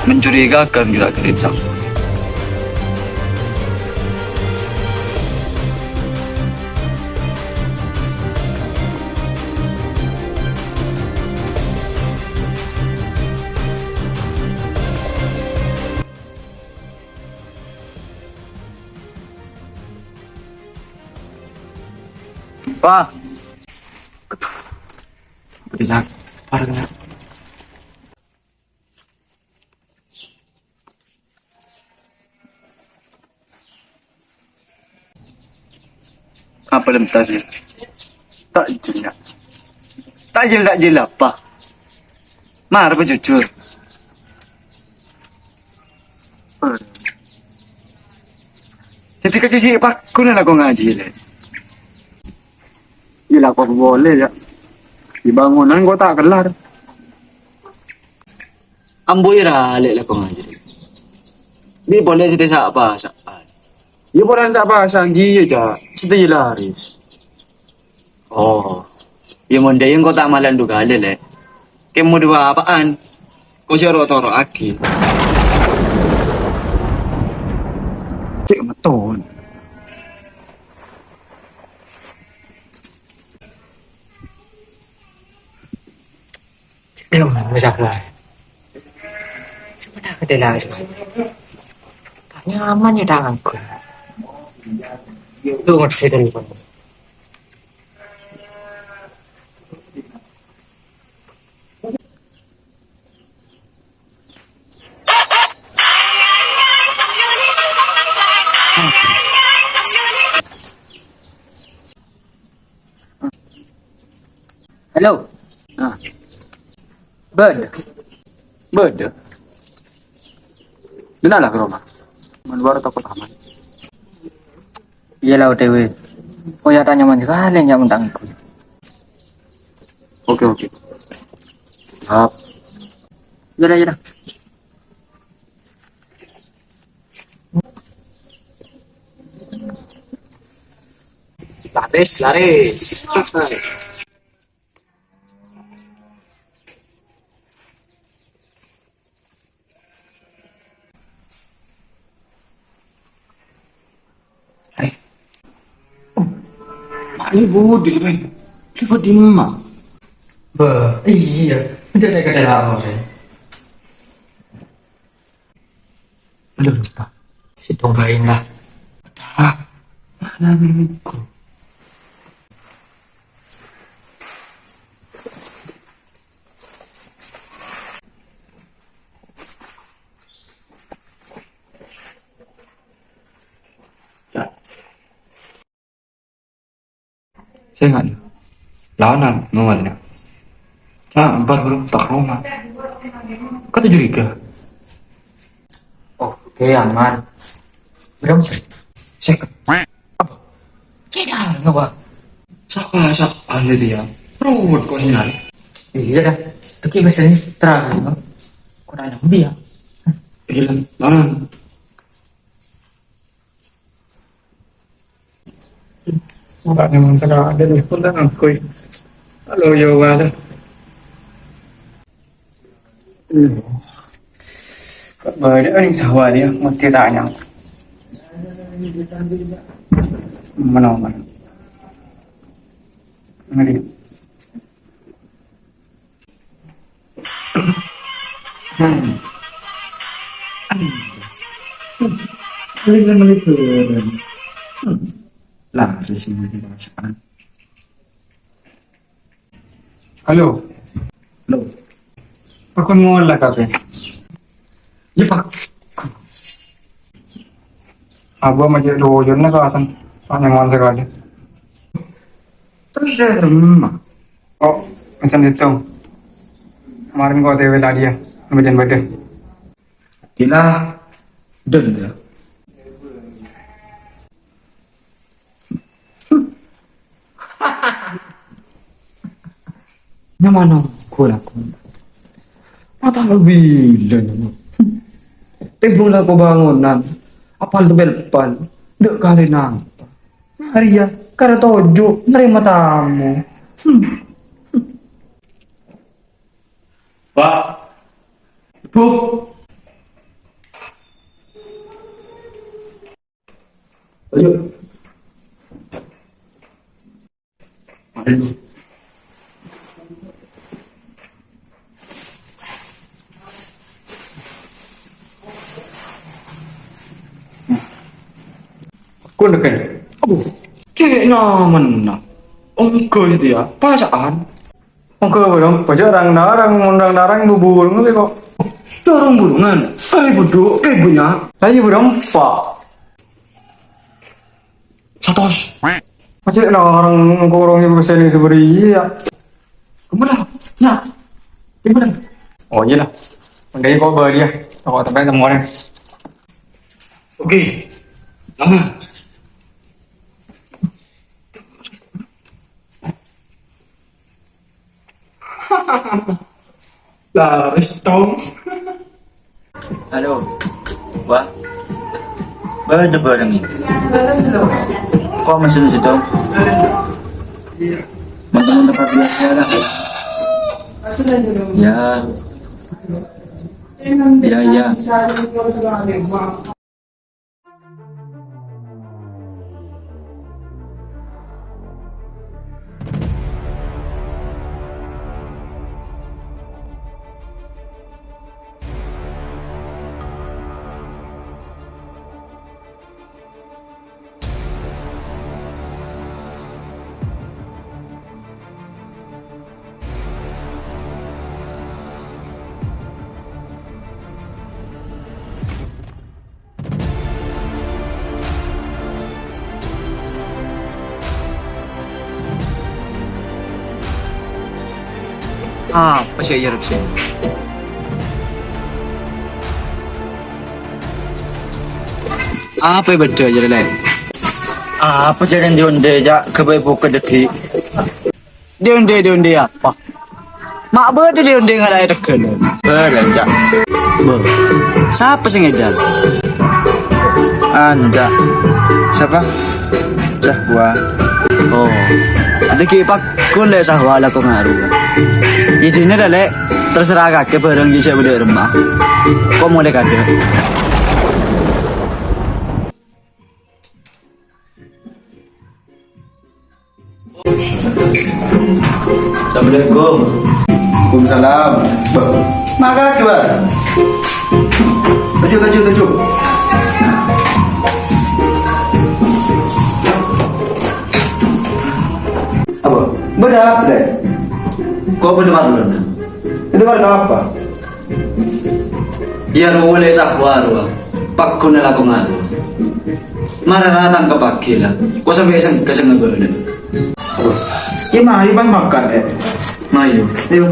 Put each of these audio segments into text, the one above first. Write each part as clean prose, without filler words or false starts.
Mencurigakan kita kereta. Pa, Bilang, parang na. apa dalam tajil? Takjil nak. Takjil apa? Mar apa jujur? Ketika kiki pak, kuna na ko ngaji le. Gila kok boleh ya. Di bangunan gua tak kelar. Ambuira le la ko ngaji. Di boleh siti sa apa sa. Ya boleh tak pasang ji aja. Sedih laris. Oh, yung monde yung kota malan dugale le. Kemo dua apaan? Ko si toro aki. Cik betul. Belum masalah. Cuma tak ada lagi. Nyaman ya tanganku. Lu ngerti dari mana? Hello. Ah. Bird. Dinalah ke rumah. Manuar takut aman. Iyalah OTW. Oh ya tanya man sekali yang mentang ikut. Oke. Siap. Yadah. Laris. Ini budi kan. Lihat di emak. Iya. Udah naik ke dalam saya. Belum lupa. Si cobain lah. Ah, mana minggu? Saya nggak nih. Lawan ngomongnya. Empat belum tak rumah. Kata curiga. Oke aman. Berapa sih? Saya apa? Tidak nggak pak. Siapa ada dia? Ruwet kok sinyal. Iya dah. Tapi biasanya terang no. Kau nanya dia. Hilang, lawan. Bạn này mình sẽ có đến một phút rất là cười. Alo, vô qua đây. Bởi để anh sao vào đi, một tiết đại nhau. Mana. Ngeri. Meliput. Lah, di sini di perasaan. Halo. Aku mau lah kabe. Ya pak. Abah macam dojon na kasan. Panjangan sekali. Terus saya rumah. Oh, macam itu. Kemarin gua TW tadi ya, bagian badan. Gila, denda. Namanya aku. Mata bila nama. Mula ko bangunan. Apal tu belpan. Dek kali nampak. Hari ya, karena tojo nerima tamu. Pak. Bu. Ayo. Aduh. Kau nak kan? Aduh. Kayaknya mana? Ongko itu ya, pasaan. Ongko dong, pajak orang bubur nggak kok? Dorong burungan, kali bodoh, punya. Lagi burung pak. Satos. Pajak orang yang kesini seperti ya. Kemana? Ya, gimana? Oh iya lah. Enggak kau beli ya. Aku tambah temuan. Oke. Lama. Laris dong. Halo. Wah. Baru ada barang ini. Kok masih di situ? Makan tempat biasa lah. Ya. Ya, ya. Apa sih ya sih? Apa betul aja leh? Apa jalan dionde ja kebai buka deki? Dionde apa? Mak berde dionde ngarai tekan. Berde ja. Ber. Siapa sih ngedal? Anda. Siapa? Sahwa. Oh. Deki pak kule sahwa lah kau ngaruh. Ini dah leh terserah kakek barang di siapa di rumah. Kau mau dek ada? Assalamualaikum. Waalaikumsalam. Maka kibar. Tajuk. Apa? Beda apa deh? Kau benar benar. Itu warna apa? Ya boleh sahwa. Pak kuna lah kau ngadu. Marah datang ke pagi lah. Kau sampai keseng benar. Apa? Ya mah, bang makan Mayu. Ayo.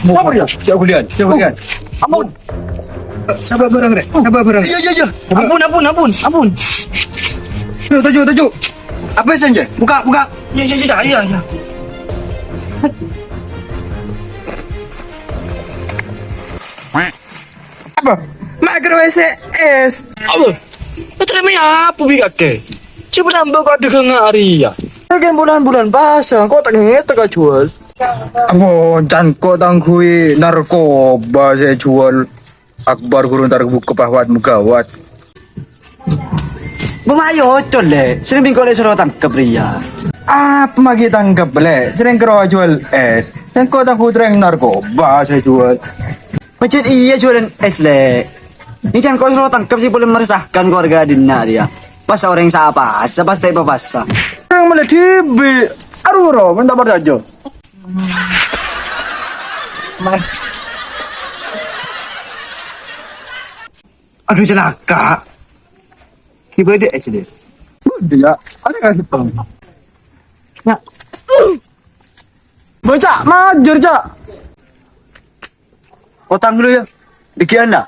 Apa ya? Siap kuliah. Ampun. Sabar barang deh. Iya. Ampun. Tujuh. Apa saja? Buka. Iya. Apa? Makro WCS. Apa? Terima apa bika ke? Coba nambah kau dengan hari ya. Kan bulan-bulan pasang kau tak ngerti jual. Apa kau tangkui narkoba saya jual. Akbar gurun tarik buku pahwat mugawat. Bumayo le. Sering bingkol le suruh tangkap pria. Apa magi tangkap le? Sering kau jual es. Dan kau tangkui tereng narkoba saya jual. Macam iya jualan es le. Ini jangan kau suruh tangkap sih boleh meresahkan keluarga Dina dia. Pas orang siapa? Pas tipe pas. Yang malah tibi. Aduh bro, minta berdajo. Aduh celaka. Kiba dia es dia. Dia ada kasih tong. Ya. Baca, majer cak. Otang dulu ya. Dikian dah.